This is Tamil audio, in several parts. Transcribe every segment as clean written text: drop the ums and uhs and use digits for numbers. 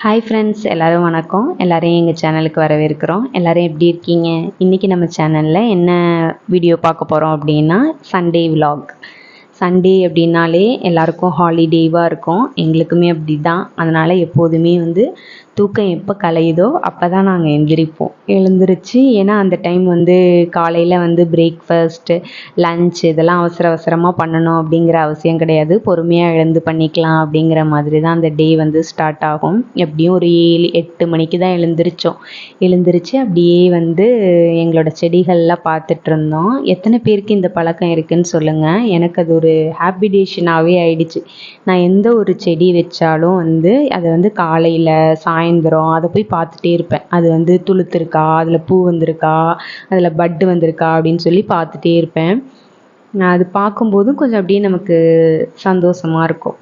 ஹாய் ஃப்ரெண்ட்ஸ், எல்லோரும் வணக்கம். எல்லோரையும் எங்கள் சேனலுக்கு வரவேற்கிறோம். எல்லோரும் எப்படி இருக்கீங்க? இன்றைக்கி நம்ம சேனலில் என்ன வீடியோ பார்க்க போகிறோம் அப்படின்னா, சண்டே விலாக். சண்டே அப்படின்னாலே எல்லாருக்கும் ஹாலிடேவாக இருக்கும். எங்களுக்குமே அப்படி தான். அதனால் எப்போதுமே தூக்கம் எப்போ கலையுதோ அப்போ தான் நாங்கள் எழுந்திரிச்சு ஏன்னா அந்த டைம் காலையில் பிரேக்ஃபாஸ்ட்டு, லன்ச் இதெல்லாம் அவசர அவசரமாக பண்ணணும் அப்படிங்கிற அவசியம் கிடையாது. பொறுமையாக எழுந்து பண்ணிக்கலாம் அப்படிங்கிற மாதிரி தான் அந்த டே ஸ்டார்ட் ஆகும். எப்படியும் ஒரு 7-8 மணிக்கு தான் எழுந்திரிச்சு அப்படியே எங்களோட செடிகள்லாம் பார்த்துட்ருந்தோம். எத்தனை பேருக்கு இந்த பழக்கம் இருக்குதுன்னு சொல்லுங்கள். எனக்கு அது ஒரு ஹேபிடேஷனாகவே ஆயிடுச்சு. நான் எந்த ஒரு செடி வச்சாலும் அதை காலையில் சாயந்தரம் அதை போய் பார்த்துட்டே இருப்பேன். அது துளுர்த்துருக்கா, அதில் பூ வந்திருக்கா, அதில் பட்டு வந்திருக்கா அப்படின்னு சொல்லி பார்த்துட்டே இருப்பேன். அது பார்க்கும்போதும் கொஞ்சம் அப்படியே நமக்கு சந்தோஷமாக இருக்கும்.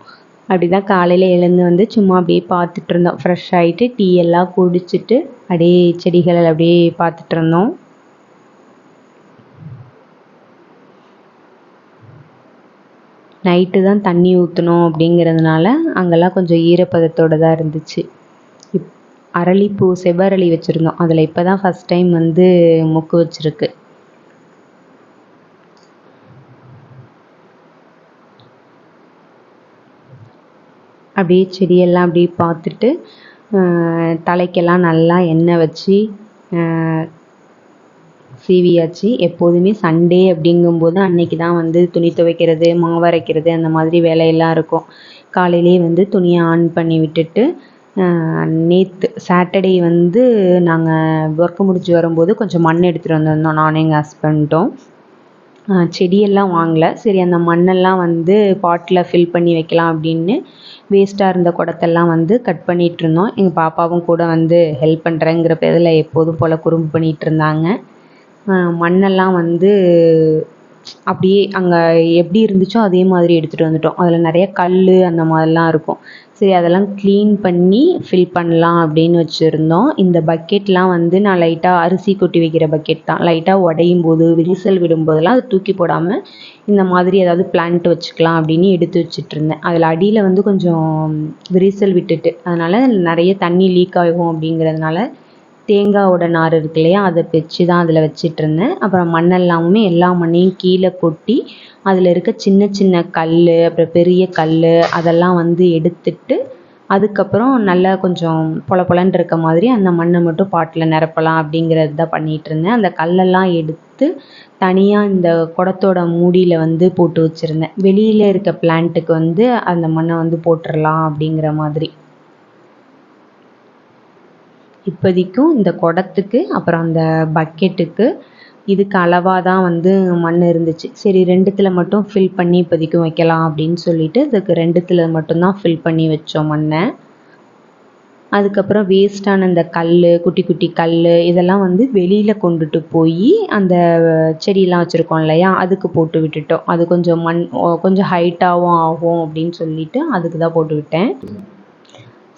அப்படி தான் காலையில் எழுந்து சும்மா அப்படியே பார்த்துட்டு இருந்தோம். ஃப்ரெஷ் ஆகிட்டு டீ எல்லாம் குடிச்சிட்டு அப்படியே செடிகளை அப்படியே பார்த்துட்டு இருந்தோம். நைட்டு தான் தண்ணி ஊற்றணும் அப்படிங்கிறதுனால அங்கெல்லாம் கொஞ்சம் ஈரப்பதத்தோடு தான் இருந்துச்சு. அரளிப்பூ, செவ்வரளி வச்சுருந்தோம். அதில் இப்போ தான் ஃபஸ்ட் டைம் மொக்கு வச்சுருக்கு. அப்படியே செடியெல்லாம் அப்படியே பார்த்துட்டு தலைக்கெல்லாம் நல்லா எண்ணெய் வச்சு சீவியாச்சு. எப்போதுமே சண்டே அப்படிங்கும்போது அன்றைக்கி தான் துணி துவைக்கிறது, மாவு அரைக்கிறது அந்த மாதிரி வேலையெல்லாம் இருக்கும். காலையிலே துணியை ஆன் பண்ணி விட்டுட்டு நேற்று சாட்டர்டே நாங்கள் ஒர்க்கு முடிச்சு வரும்போது கொஞ்சம் மண் எடுத்துகிட்டு வந்திருந்தோம், நானும் எங்கள் ஹஸ்பண்டும். செடியெல்லாம் வாங்கலை. சரி, அந்த மண்ணெல்லாம் பாட்டில் ஃபில் பண்ணி வைக்கலாம் அப்படின்னு வேஸ்ட்டாக இருந்த குடத்தெல்லாம் கட் பண்ணிகிட்ருந்தோம். எங்கள் பாப்பாவும் கூட ஹெல்ப் பண்ணுறேங்கிற பேரில் எப்போதும் போல் குறும்பு பண்ணிகிட்ருந்தாங்க. மண்ணெல்லாம் அப்படியே அங்கே எப்படி இருந்துச்சோ அதே மாதிரி எடுத்துகிட்டு வந்துட்டோம். அதில் நிறைய கல் அந்த மாதிரிலாம் இருக்கும். சரி, அதெல்லாம் க்ளீன் பண்ணி ஃபில் பண்ணலாம் அப்படின்னு வச்சுருந்தோம். இந்த பக்கெட்லாம் நான் லைட்டாக அரிசி கொட்டி வைக்கிற பக்கெட் தான். லைட்டாக உடையும் போது, விரிசல் விடும்போதெல்லாம் அதை தூக்கி போடாமல் இந்த மாதிரி ஏதாவது பிளான்ட் வச்சுக்கலாம் அப்படின்னு எடுத்து வச்சிட்ருந்தேன். அதில் அடியில் கொஞ்சம் விரிசல் விட்டுட்டு, அதனால் நிறைய தண்ணி லீக் ஆகும் அப்படிங்கிறதுனால தேங்காயோட நார் இருக்கு இல்லையா, அதை பிச்சு தான் அதில் வச்சிட்ருந்தேன். அப்புறம் மண்ணெல்லாமுமே எல்லா மண்ணையும் கீழே கொட்டி அதில் இருக்க சின்ன சின்ன கல், அப்புறம் பெரிய கல் அதெல்லாம் எடுத்துட்டு அதுக்கப்புறம் நல்லா கொஞ்சம் பொல பொலன்னு இருக்க மாதிரி அந்த மண்ணை மட்டும் பாட்டில் நிரப்பலாம் அப்படிங்கிறது தான் பண்ணிகிட்ருந்தேன். அந்த கல்லெல்லாம் எடுத்து தனியாக இந்த குடத்தோட மூடியில் போட்டு வச்சுருந்தேன். வெளியில் இருக்க பிளான்ட்டுக்கு அந்த மண்ணை போட்டுடலாம் அப்படிங்கிற மாதிரி. இப்போதைக்கும் இந்த குடத்துக்கு அப்புறம் அந்த பக்கெட்டுக்கு இதுக்கு அளவாக தான் மண் இருந்துச்சு. சரி, 2த்தில் மட்டும் ஃபில் பண்ணி இப்போதைக்கும் வைக்கலாம் அப்படின்னு சொல்லிட்டு இதுக்கு 2த்தில் மட்டும்தான் ஃபில் பண்ணி வச்சோம் மண்ணை. அதுக்கப்புறம் வேஸ்ட்டான இந்த கல், குட்டி குட்டி கல் இதெல்லாம் வெளியில் கொண்டுட்டு போய் அந்த செடியெல்லாம் வச்சுருக்கோம் இல்லையா, அதுக்கு போட்டு விட்டுட்டோம். அது கொஞ்சம் கொஞ்சம் ஹைட்டாகவும் ஆகும் அப்படின்னு சொல்லிட்டு அதுக்கு தான் போட்டு விட்டேன்.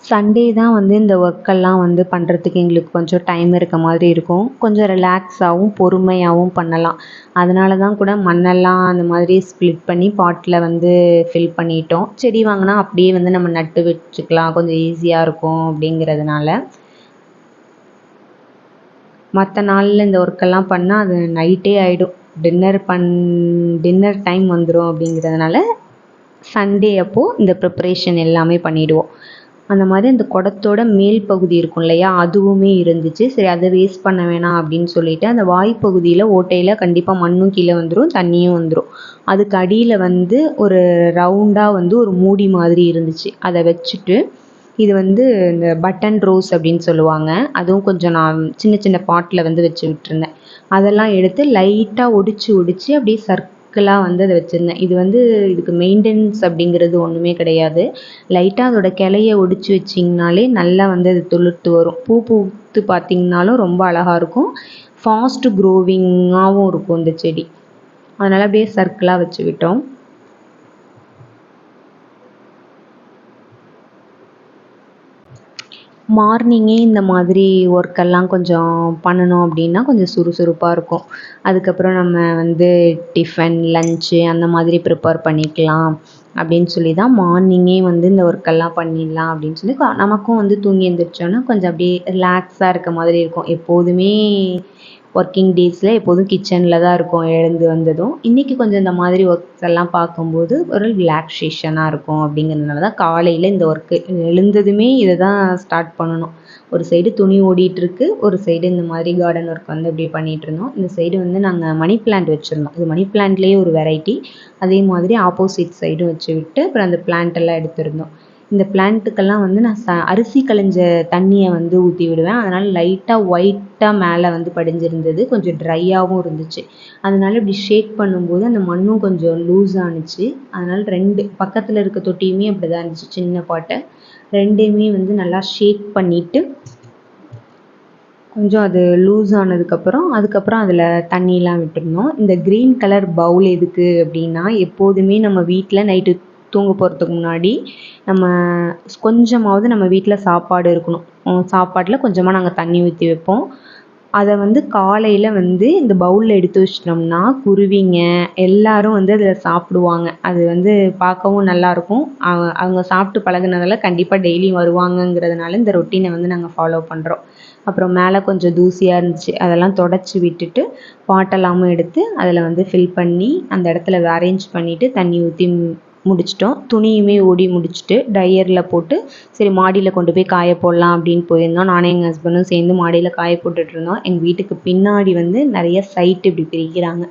சண்டே தான் இந்த ஒர்க்கெல்லாம் பண்ணுறதுக்கு எங்களுக்கு கொஞ்சம் டைம் இருக்க மாதிரி இருக்கும். கொஞ்சம் ரிலாக்ஸாகவும் பொறுமையாகவும் பண்ணலாம். அதனால தான் கூட மண்ணெல்லாம் அந்த மாதிரி ஸ்ப்ளிட் பண்ணி பாட்டில் ஃபில் பண்ணிட்டோம். செடி வாங்கினா அப்படியே நம்ம நட்டு வச்சுக்கலாம், கொஞ்சம் ஈஸியாக இருக்கும் அப்படிங்கிறதுனால. மற்ற நாளில் இந்த ஒர்க்கெல்லாம் பண்ணால் அது நைட்டே ஆகிடும். டின்னர் டைம் வந்துடும் அப்படிங்கிறதுனால சண்டே அப்போது இந்த ப்ரிப்பரேஷன் எல்லாமே பண்ணிவிடுவோம். அந்த மாதிரி அந்த குடத்தோட மேல் பகுதி இருக்கும் இல்லையா, அதுவுமே இருந்துச்சு. சரி, அதை வேஸ்ட் பண்ண வேணாம் அப்படின்னு சொல்லிட்டு அந்த வாய்ப்பகுதியில் ஓட்டையில் கண்டிப்பாக மண்ணும் கீழே வந்துடும், தண்ணியும் வந்துடும். அதுக்கு அடியில் ஒரு ரவுண்டாக ஒரு மூடி மாதிரி இருந்துச்சு. அதை வச்சுட்டு இது இந்த பட்டன் ரோஸ் அப்படின்னு சொல்லுவாங்க, அதுவும் கொஞ்சம் நான் சின்ன சின்ன பாட்டில் வச்சு விட்டுருந்தேன். அதெல்லாம் எடுத்து லைட்டாக ஒடிச்சு அப்படியே சர்க்கிளாக அதை வச்சுருந்தேன். இது இதுக்கு மெயின்டெனன்ஸ் அப்படிங்கிறது ஒன்றுமே கிடையாது. லைட்டாக அதோட கிளைய ஒடிச்சு வச்சிங்கனாலே நல்லா அது துளிர்த்து வரும். பூ பூத்து பார்த்திங்கனாலும் ரொம்ப அழகாக இருக்கும். ஃபாஸ்ட் க்ரோவிங்காகவும் இருக்கும் இந்த செடி. அதனால் அப்படியே சர்க்கிளாக வச்சு விட்டோம். மார்னிங்கே இந்த மாதிரி ஒர்க்கெல்லாம் கொஞ்சம் பண்ணணும் அப்படின்னா கொஞ்சம் சுறுசுறுப்பாக இருக்கும். அதுக்கப்புறம் நம்ம டிஃபன், லன்ச்சு அந்த மாதிரி ப்ரிப்பேர் பண்ணிக்கலாம். அப்படின்னு சொல்லி தான் மார்னிங்கே வந்து இந்த ஒர்க்கெல்லாம் பண்ணிடலாம் அப்படின்னு சொல்லி நமக்கும் வந்து தூங்கி எழுந்திரிச்சோன்னா கொஞ்சம் அப்படியே ரிலாக்ஸாக இருக்க மாதிரி இருக்கும். எப்போதுமே ஒர்க்கிங் டேஸில் எப்போதும் கிச்சனில் தான் இருக்கும் எழுந்து வந்ததும். இன்றைக்கி கொஞ்சம் இந்த மாதிரி ஒர்க்ஸ் எல்லாம் பார்க்கும்போது ஒரு ரிலாக்ஸேஷனாக இருக்கும். அப்படிங்கிறதுனால தான் காலையில் இந்த ஒர்க்கு எழுந்ததுமே இதை தான் ஸ்டார்ட் பண்ணணும். ஒரு சைடு துணி ஓடிட்டுருக்கு, ஒரு சைடு இந்த மாதிரி கார்டன் ஒர்க் வந்து இப்படி பண்ணிகிட்ருந்தோம். இந்த சைடு வந்து நாங்கள் மணி பிளான்ட் வச்சுருந்தோம். இது மணி பிளான்ட்லேயே ஒரு வெரைட்டி. அதே மாதிரி ஆப்போசிட் சைடும் வச்சு விட்டு அப்புறம் அந்த பிளான்ட் எல்லாம் எடுத்திருந்தோம். இந்த பிளான்ட்டுக்கெல்லாம் வந்து நான் அரிசி களைஞ்ச தண்ணியை வந்து ஊற்றி விடுவேன். அதனால் லைட்டாக ஒயிட்டாக மேலே வந்து படிஞ்சிருந்தது. கொஞ்சம் ட்ரையாகவும் இருந்துச்சு. அதனால இப்படி ஷேக் பண்ணும்போது அந்த மண்ணும் கொஞ்சம் லூஸ் ஆணுச்சு. அதனால் 2 பக்கத்தில் இருக்க தொட்டியுமே அப்படி தான் இருந்துச்சு, சின்ன பாட்டை. 2யுமே வந்து நல்லா ஷேக் பண்ணிவிட்டு கொஞ்சம் அது லூஸ் ஆனதுக்கப்புறம் அதுக்கப்புறம் அதில் தண்ணியெலாம் விட்டுருந்தோம். இந்த க்ரீன் கலர் பவுல் எதுக்கு அப்படின்னா, எப்போதுமே நம்ம வீட்டில் நைட்டு தூங்க போகிறதுக்கு முன்னாடி நம்ம கொஞ்சமாவது நம்ம வீட்டில் சாப்பாடு இருக்கணும். சாப்பாட்டில் கொஞ்சமாக நாங்கள் தண்ணி ஊற்றி வைப்போம். அதை வந்து காலையில் வந்து இந்த பவுலில் எடுத்து வச்சிட்டோம்னா குருவிங்க எல்லாரும் வந்து அதில் சாப்பிடுவாங்க. அது வந்து பார்க்கவும் நல்லாயிருக்கும். அவங்க சாப்பிட்டு பழகுனதால கண்டிப்பாக டெய்லியும் வருவாங்கங்கிறதுனால இந்த ரொட்டீனை வந்து நாங்கள் ஃபாலோ பண்ணுறோம். அப்புறம் மேலே கொஞ்சம் தூசியாக இருந்துச்சு, அதெல்லாம் தொடச்சி விட்டுட்டு பாட்டெல்லாமும் எடுத்து அதில் வந்து ஃபில் பண்ணி அந்த இடத்துல அரேஞ்ச் பண்ணிவிட்டு தண்ணி ஊற்றி முடிச்சிட்டோம். துணியுமே ஓடி முடிச்சுட்டு ட்ரையரில் போட்டு சரி மாடியில் கொண்டு போய் காய போடலாம் அப்படின்னு போயிருந்தோம். நானும் எங்கள் ஹஸ்பண்டும் சேர்ந்து மாடியில் காய போட்டுட்ருந்தோம். எங்கள் வீட்டுக்கு பின்னாடி வந்து நிறைய சைட்டு இப்படி பிரிக்கிறாங்க.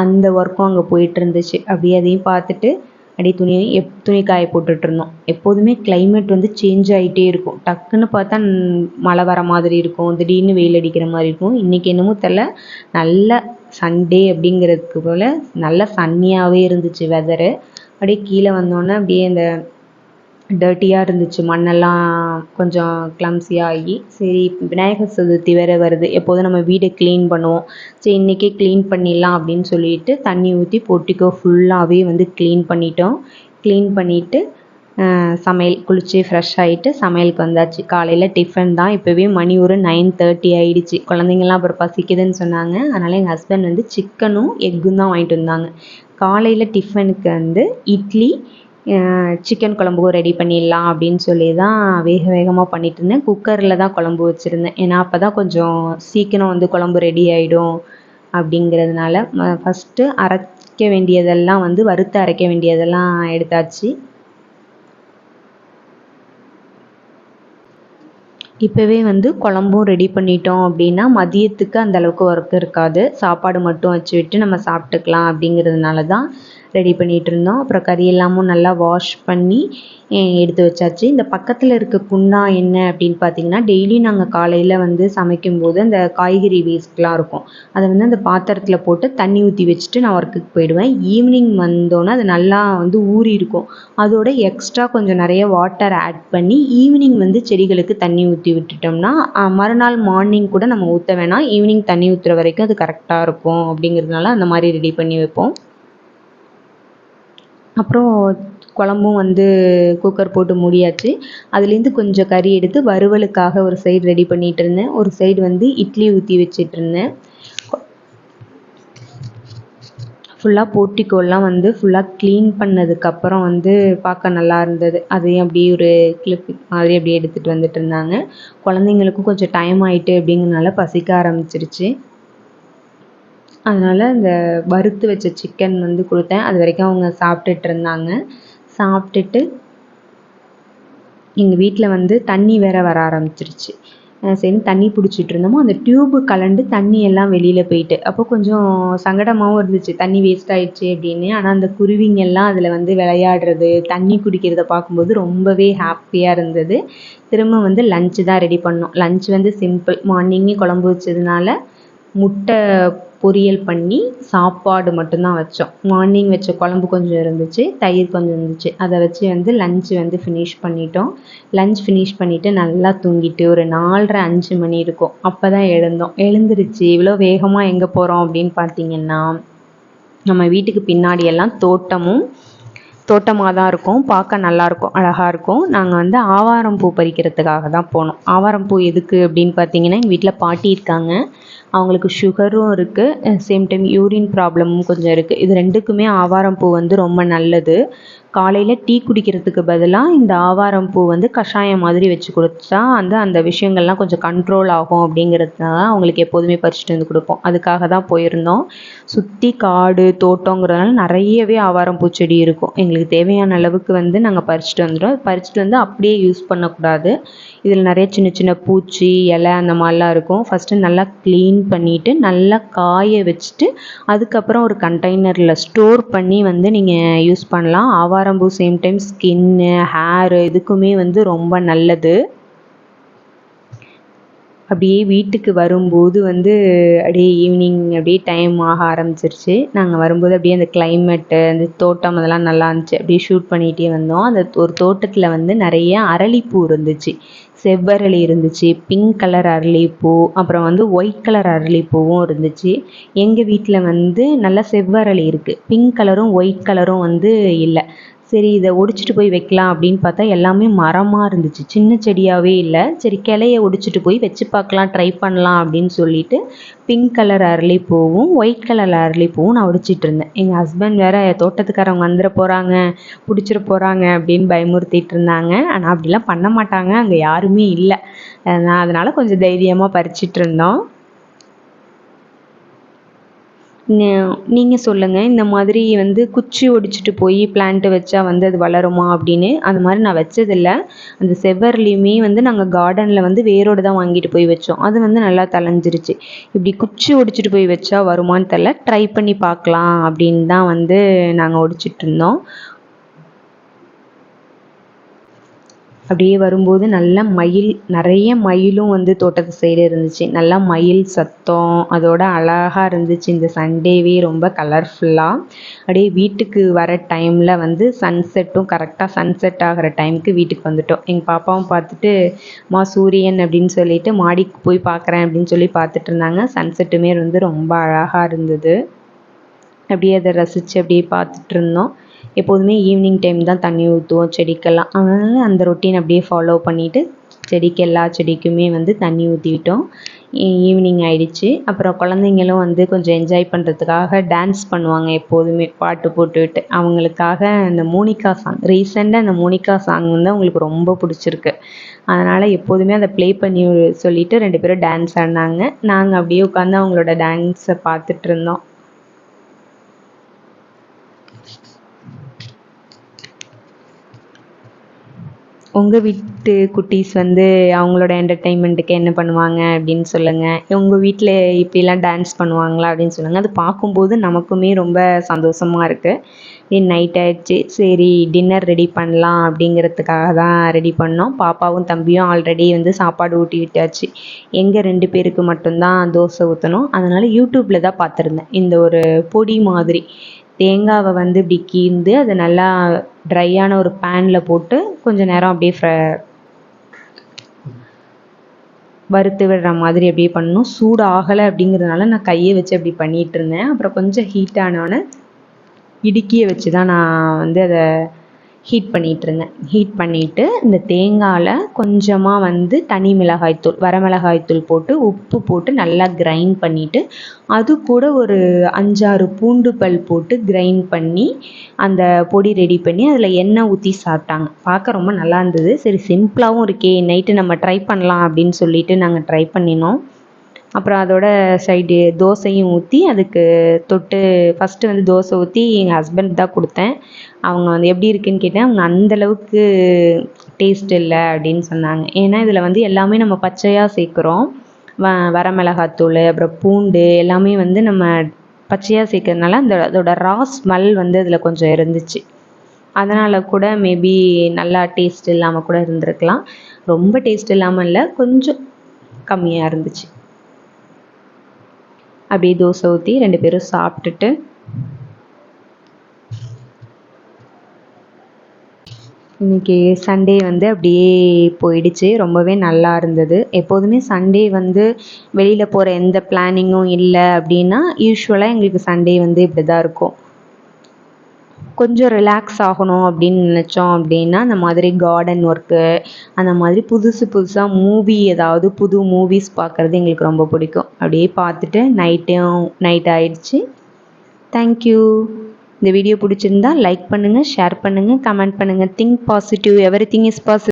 அந்த ஒர்க்கும் அங்கே போயிட்டுருந்துச்சு. அப்படியே அதையும் பார்த்துட்டு அப்படியே துணி காய போட்டுட்ருந்தோம். எப்போதுமே கிளைமேட் வந்து சேஞ்ச் ஆகிட்டே இருக்கும். டக்குன்னு பார்த்தா மழை வர மாதிரி இருக்கும், திடீர்னு வெயில் அடிக்கிற மாதிரி இருக்கும். இன்றைக்கி என்னமோ தெரில, நல்ல சண்டே அப்படிங்கிறதுக்கு போல் நல்ல சன்னியாகவே இருந்துச்சு வெதரு. அப்படியே கீழே வந்தோன்னே அப்படியே இந்த டர்ட்டியாக இருந்துச்சு, மண்ணெல்லாம் கொஞ்சம் க்ளம்ஸியாக ஆகி. சரி விநாயகர் சதுர்த்தி வேறு வருது, எப்போதும் நம்ம வீடை க்ளீன் பண்ணுவோம். சரி இன்றைக்கே க்ளீன் பண்ணிடலாம் அப்படின்னு சொல்லிட்டு தண்ணி ஊற்றி போர்ட்டிக்கோ ஃபுல்லாகவே வந்து க்ளீன் பண்ணிட்டோம். க்ளீன் பண்ணிவிட்டு சமையல் குளித்து ஃப்ரெஷ் ஆகிட்டு சமையலுக்கு வந்தாச்சு. காலையில் டிஃபன் தான். இப்போவே மணி ஒரு 9:30 ஆகிடுச்சு. குழந்தைங்கள்லாம் அப்புறம் பசிக்குதுன்னு சொன்னாங்க. அதனால் எங்கள் ஹஸ்பண்ட் வந்து சிக்கனும் எக்கும் தான் வாங்கிட்டு வந்தாங்க. காலையில் டிஃபனுக்கு வந்து இட்லி, சிக்கன் குழம்புக்கும் ரெடி பண்ணிடலாம் அப்படின்னு சொல்லி தான் வேக வேகமாக பண்ணிகிட்ருந்தேன். குக்கரில் தான் குழம்பு வச்சுருந்தேன். ஏன்னா அப்போ தான் கொஞ்சம் சீக்கிரம் வந்து குழம்பு ரெடி ஆகிடும் அப்படிங்கிறதுனால. ஃபஸ்ட்டு அரைக்க வேண்டியதெல்லாம் வந்து வறுத்து அரைக்க வேண்டியதெல்லாம் எடுத்தாச்சு. இப்போவே வந்து குழம்பும் ரெடி பண்ணிட்டோம் அப்படின்னா மதியத்துக்கு அந்தளவுக்கு ஒர்க் இருக்காது. சாப்பாடு மட்டும் வச்சு விட்டு நம்ம சாப்பிட்டுக்கலாம் அப்படிங்கிறதுனால தான் ரெடி பண்ணிகிட்ருந்தோம். அப்புறம் கறி எல்லாமும் நல்லா வாஷ் பண்ணி எடுத்து வச்சாச்சு. இந்த பக்கத்தில் இருக்க குண்டா என்ன அப்படின்னு பார்த்தீங்கன்னா, டெய்லியும் நாங்கள் காலையில் வந்து சமைக்கும்போது அந்த காய்கறி வேஸ்ட்லாம் இருக்கும், அதை வந்து அந்த பாத்திரத்தில் போட்டு தண்ணி ஊற்றி வச்சுட்டு நான் ஒர்க்குக்கு போயிடுவேன். ஈவினிங் வந்தோன்னே அது நல்லா வந்து ஊறி இருக்கும். அதோட எக்ஸ்ட்ரா கொஞ்சம் நிறைய வாட்டர் ஆட் பண்ணி ஈவினிங் வந்து செடிகளுக்கு தண்ணி ஊற்றி விட்டுட்டோம்னா மறுநாள் மார்னிங் கூட நம்ம ஊற்ற வேணாம், ஈவினிங் தண்ணி ஊற்றுற வரைக்கும் அது கரெக்டாக இருக்கும். அப்படிங்கிறதுனால அந்த மாதிரி ரெடி பண்ணி வைப்போம். அப்புறம் குழம்பும் வந்து குக்கர் போட்டு மூடியாச்சு. அதுலேருந்து கொஞ்சம் கறி எடுத்து வறுவலுக்காக ஒரு சைடு ரெடி பண்ணிகிட்டு இருந்தேன். ஒரு சைடு வந்து இட்லி ஊற்றி வச்சிட்ருந்தேன். ஃபுல்லாக போர்ட்டிக்கோலாம் வந்து ஃபுல்லாக க்ளீன் பண்ணதுக்கப்புறம் வந்து பார்க்க நல்லா இருந்தது. அதையும் அப்படியே ஒரு கிளிப் மாதிரி அப்படியே எடுத்துகிட்டு வந்துட்டு இருந்தாங்க. குழந்தைங்களுக்கும் கொஞ்சம் டைம் ஆகிட்டு அப்படிங்கிறனால பசிக்க ஆரம்பிச்சிருச்சு. அதனால் இந்த வறுத்து வச்ச சிக்கன் வந்து கொடுத்தேன். அது வரைக்கும் அவங்க சாப்பிட்டுட்டு இருந்தாங்க. சாப்பிட்டுட்டு எங்கள் வீட்டில் வந்து தண்ணி வேறு வர ஆரம்பிச்சிருச்சு. சரின்னு தண்ணி பிடிச்சிட்டு இருந்தோமோ அந்த டியூப்பு கலண்டு தண்ணி எல்லாம் வெளியில் போயிட்டு, அப்போ கொஞ்சம் சங்கடமாகவும் இருந்துச்சு, தண்ணி வேஸ்ட் ஆகிடுச்சு அப்படின்னு. ஆனால் அந்த குருவிங்கெல்லாம் அதில் வந்து விளையாடுறது, தண்ணி குடிக்கிறத பார்க்கும்போது ரொம்பவே ஹாப்பியாக இருந்தது. திரும்ப வந்து லஞ்சு தான் ரெடி பண்ணோம். லஞ்ச் வந்து சிம்பிள், மார்னிங்கே குழம்பு வச்சதுனால முட்டை பொரியல் பண்ணி சாப்பாடு மட்டும்தான் வச்சோம். மார்னிங் வச்ச குழம்பு கொஞ்சம் இருந்துச்சு, தயிர் கொஞ்சம் இருந்துச்சு, அதை வச்சு வந்து லஞ்சு வந்து ஃபினிஷ் பண்ணிட்டோம். லஞ்ச் ஃபினிஷ் பண்ணிவிட்டு நல்லா தூங்கிட்டு ஒரு 4:30 5 மணி இருக்கும், அப்போ தான் எழுந்தோம். எழுந்திருச்சு இவ்வளோ வேகமாக எங்கே போகிறோம் அப்படின்னு பார்த்தீங்கன்னா, நம்ம வீட்டுக்கு பின்னாடியெல்லாம் தோட்டமாக தான் இருக்கும், பார்க்க நல்லாயிருக்கும், அழகாக இருக்கும். நாங்கள் வந்து ஆவாரம் பூ பறிக்கிறதுக்காக தான் போனோம். ஆவாரம் பூ எதுக்கு அப்படின்னு பார்த்தீங்கன்னா, எங்கள் வீட்டில் பாட்டி இருக்காங்க, அவங்களுக்கு சுகரும் இருக்குது, சேம் டைம் யூரின் ப்ராப்ளமும் கொஞ்சம் இருக்குது. இது ரெண்டுக்குமே ஆவாரம் பூ வந்து ரொம்ப நல்லது. காலையில் டீ குடிக்கிறதுக்கு பதிலாக இந்த ஆவாரம் பூ வந்து கஷாயம் மாதிரி வச்சு கொடுத்தா அந்த விஷயங்கள்லாம் கொஞ்சம் கண்ட்ரோல் ஆகும் அப்படிங்கிறதுனால அவங்களுக்கு எப்போதுமே பறிச்சுட்டு வந்து கொடுப்போம். அதுக்காக தான் போயிருந்தோம். சுற்றி காடு தோட்டங்கிறதுனால நிறையவே ஆவாரம் பூச்செடி இருக்கும். எங்களுக்கு தேவையான அளவுக்கு வந்து நாங்கள் பறிச்சுட்டு வந்துட்டோம். பறிச்சுட்டு வந்து அப்படியே யூஸ் பண்ணக்கூடாது. இதில் நிறைய சின்ன சின்ன பூச்சி இலை அந்த மாதிரிலாம் இருக்கும். ஃபஸ்ட்டு நல்லா க்ளீன் பண்ணிவிட்டு நல்லா காய வச்சுட்டு அதுக்கப்புறம் ஒரு கண்டெய்னரில் ஸ்டோர் பண்ணி வந்து நீங்கள் யூஸ் பண்ணலாம். ஆவாரம்பூ சேம் டைம் ஸ்கின்னு ஹேரு இதுக்குமே வந்து ரொம்ப நல்லது. அப்படியே வீட்டுக்கு வரும்போது வந்து அப்படியே ஈவினிங் அப்படியே டைம் ஆக ஆரம்பிச்சிருச்சு. நாங்கள் வரும்போது அப்படியே அந்த கிளைமேட்டு அந்த தோட்டம் அதெல்லாம் நல்லா இருந்துச்சு. அப்படியே ஷூட் பண்ணிகிட்டே வந்தோம். அந்த ஒரு தோட்டத்தில் வந்து நிறைய அரளிப்பூ இருந்துச்சு, செவ்வரளி இருந்துச்சு, பிங்க் கலர் அரளிப்பூ, அப்புறம் வந்து ஒயிட் கலர் அரளிப்பூவும் இருந்துச்சு. எங்கள் வீட்டில் வந்து நல்லா செவ்வரளி இருக்குது, பிங்க் கலரும் ஒயிட் கலரும் வந்து இல்லை. சரி இதை ஒடிச்சிட்டு போய் வைக்கலாம் அப்படின்னு பார்த்தா எல்லாமே மரமாக இருந்துச்சு, சின்ன செடியாகவே இல்லை. சரி கிளைய ஒடிச்சிட்டு போய் வச்சு பார்க்கலாம், ட்ரை பண்ணலாம் அப்படின்னு சொல்லிட்டு பிங்க் கலர் அரளிப்பூவும் ஒயிட் கலர் அரளிப்பூவும் நான் ஒடிச்சிட்டு இருந்தேன். எங்கள் ஹஸ்பண்ட் வேறு தோட்டத்துக்காரவங்க வந்துட போகிறாங்க, பிடிச்சிட போகிறாங்க அப்படின்னு பயமுறுத்திட்டு இருந்தாங்க. ஆனால் அப்படிலாம் பண்ண மாட்டாங்க, அங்கே யாருமே இல்லை. நான் அதனால் கொஞ்சம் தைரியமாக பறிச்சிட்டு இருந்தோம். நீங்கள் சொல்லுங்கள், இந்த மாதிரி வந்து குச்சி ஒடிச்சிட்டு போய் பிளான்ட்டு வச்சா வந்து அது வளருமா அப்படின்னு. அது மாதிரி நான் வச்சதில்ல. அந்த செவ்வரளியுமே வந்து நாங்கள் கார்டனில் வந்து வேரோடு தான் வாங்கிட்டு போய் வச்சோம். அது வந்து நல்லா தழைஞ்சிருச்சு. இப்படி குச்சி ஒடிச்சிட்டு போய் வச்சா வருமானு தெரில, ட்ரை பண்ணி பார்க்கலாம் அப்படின்னு தான் வந்து நாங்கள் ஒடிச்சிட்டு இருந்தோம். அப்படியே வரும்போது நல்லா நிறைய மயிலும் வந்து தோட்டத்து சைடு இருந்துச்சு. நல்லா மயில் சத்தம் அதோட அழகாக இருந்துச்சு. இந்த சண்டேவே ரொம்ப கலர்ஃபுல்லாக அப்படியே வீட்டுக்கு வர டைமில் வந்து சன்செட்டும் கரெக்டாக சன்செட் ஆகிற டைமுக்கு வீட்டுக்கு வந்துட்டோம். எங்கள் பாப்பாவும் பார்த்துட்டு சூரியன் அப்படின்னு சொல்லிட்டு மாடிக்கு போய் பார்க்குறேன் அப்படின்னு சொல்லி பார்த்துட்டு இருந்தாங்க. சன்செட்டுமே வந்து ரொம்ப அழகாக இருந்தது. அப்படியே அதை ரசித்து அப்படியே பார்த்துட்டு இருந்தோம். எப்போதுமே ஈவினிங் டைம் தான் தண்ணி ஊற்றுவோம் செடிக்கெல்லாம். அதனால் அந்த ரொட்டீன் அப்படியே ஃபாலோ பண்ணிவிட்டு எல்லா செடிக்குமே வந்து தண்ணி ஊற்றிக்கிட்டோம். ஈவினிங் ஆகிடுச்சு. அப்புறம் குழந்தைங்களும் வந்து கொஞ்சம் என்ஜாய் பண்ணுறதுக்காக டான்ஸ் பண்ணுவாங்க எப்போதுமே பாட்டு போட்டுவிட்டு. அவங்களுக்காக அந்த மோனிகா சாங், ரீசெண்டாக அந்த மோனிகா சாங் வந்து அவங்களுக்கு ரொம்ப பிடிச்சிருக்கு. அதனால் எப்போதுமே அதை ப்ளே பண்ணி சொல்லிவிட்டு 2 பேரும் டான்ஸ் ஆடினாங்க. நாங்கள் அப்படியே உட்காந்து அவங்களோட டான்ஸை பார்த்துட்டு இருந்தோம். உங்கள் வீட்டு குட்டீஸ் வந்து அவங்களோட என்டர்டெயின்மெண்ட்டுக்கு என்ன பண்ணுவாங்க அப்படின்னு சொல்லுங்கள். உங்கள் வீட்டில் இப்படிலாம் டான்ஸ் பண்ணுவாங்களா அப்படின்னு சொல்லுங்கள். அது பார்க்கும்போது நமக்குமே ரொம்ப சந்தோஷமாக இருக்குது. நைட் ஆகிடுச்சு, சரி டின்னர் ரெடி பண்ணலாம் அப்படிங்கிறதுக்காக தான் ரெடி பண்ணோம். பாப்பாவும் தம்பியும் ஆல்ரெடி வந்து சாப்பாடு ஊட்டி விட்டாச்சு. எங்கள் 2 பேருக்கு மட்டும்தான் தோசை ஊற்றணும். அதனால் யூடியூப்பில் தான் பார்த்துருந்தேன். இந்த ஒரு பொடி மாதிரி தேங்காவை வந்து இப்படி கீந்து அதை நல்லா ட்ரையான ஒரு பேனில் போட்டு கொஞ்சம் நேரம் அப்படியே வறுத்து விடுற மாதிரி அப்படியே பண்ணணும். சூடு ஆகலை அப்படிங்கிறதுனால நான் கையை வச்சு அப்படி பண்ணிகிட்டு இருந்தேன். அப்புறம் கொஞ்சம் ஹீட் ஆனோடனே இடுக்கியை வச்சு தான் நான் வந்து அதை ஹீட் பண்ணிகிட்ருந்தேன். ஹீட் பண்ணிவிட்டு இந்த தேங்காயில் கொஞ்சமாக வந்து தனி மிளகாய்த்தூள், வரமிளகாய்த்தூள் போட்டு உப்பு போட்டு நல்லா கிரைண்ட் பண்ணிவிட்டு அது கூட ஒரு 5-6 பூண்டு பல் போட்டு கிரைண்ட் பண்ணி அந்த பொடி ரெடி பண்ணி அதில் எண்ணெய் ஊற்றி சாப்பிட்டாங்க. பார்க்க ரொம்ப நல்லா இருந்தது. சரி சிம்பிளாகவும் இருக்கே, நைட்டு நம்ம ட்ரை பண்ணலாம் அப்படின்னு சொல்லிட்டு நாங்கள் ட்ரை பண்ணினோம். அப்புறம் அதோட சைடு தோசையும் ஊற்றி அதுக்கு தொட்டு ஃபஸ்ட்டு வந்து தோசை ஊற்றி எங்கள் ஹஸ்பண்ட் தான் கொடுத்தேன். அவங்க வந்து எப்படி இருக்குன்னு கேட்டேன். அவங்க அந்தளவுக்கு டேஸ்ட் இல்லை அப்படின்னு சொன்னாங்க. ஏன்னா இதில் வந்து எல்லாமே நம்ம பச்சையாக சேர்க்குறோம். வரமிளகாத்தூள் அப்புறம் பூண்டு எல்லாமே வந்து நம்ம பச்சையாக சேர்க்கறதுனால அதோட ரா ஸ்மெல் வந்து அதில் கொஞ்சம் இருந்துச்சு. அதனால் கூட மேபி நல்லா டேஸ்ட் இல்லாமல் கூட இருந்திருக்கலாம். ரொம்ப டேஸ்ட் இல்லாமல் இல்லை, கொஞ்சம் கம்மியாக இருந்துச்சு. அப்படியே தோசை ஊற்றி 2 பேரும் சாப்பிட்டுட்டு இன்றைக்கி சண்டே வந்து அப்படியே போயிடுச்சு. ரொம்பவே நல்லா இருந்தது. எப்போதுமே சண்டே வந்து வெளியில் போகிற எந்த பிளானிங்கும் இல்லை அப்படின்னா யூஸ்வலாக எங்களுக்கு சண்டே வந்து இப்படி தான் இருக்கும். கொஞ்சம் ரிலாக்ஸ் ஆகணும் அப்படின்னு நினச்சோம் அப்படின்னா அந்த மாதிரி கார்டன் ஒர்க்கு அந்த மாதிரி புதுசு புதுசாக மூவி ஏதாவது புது மூவிஸ் பார்க்குறது எங்களுக்கு ரொம்ப பிடிக்கும். அப்படியே பார்த்துட்டு நைட் ஆயிடுச்சு. தேங்க்யூ. இந்த வீடியோ பிடிச்சிருந்தா லைக் பண்ணுங்கள், ஷேர் பண்ணுங்கள், கமெண்ட் பண்ணுங்கள். Think positive, everything is positive.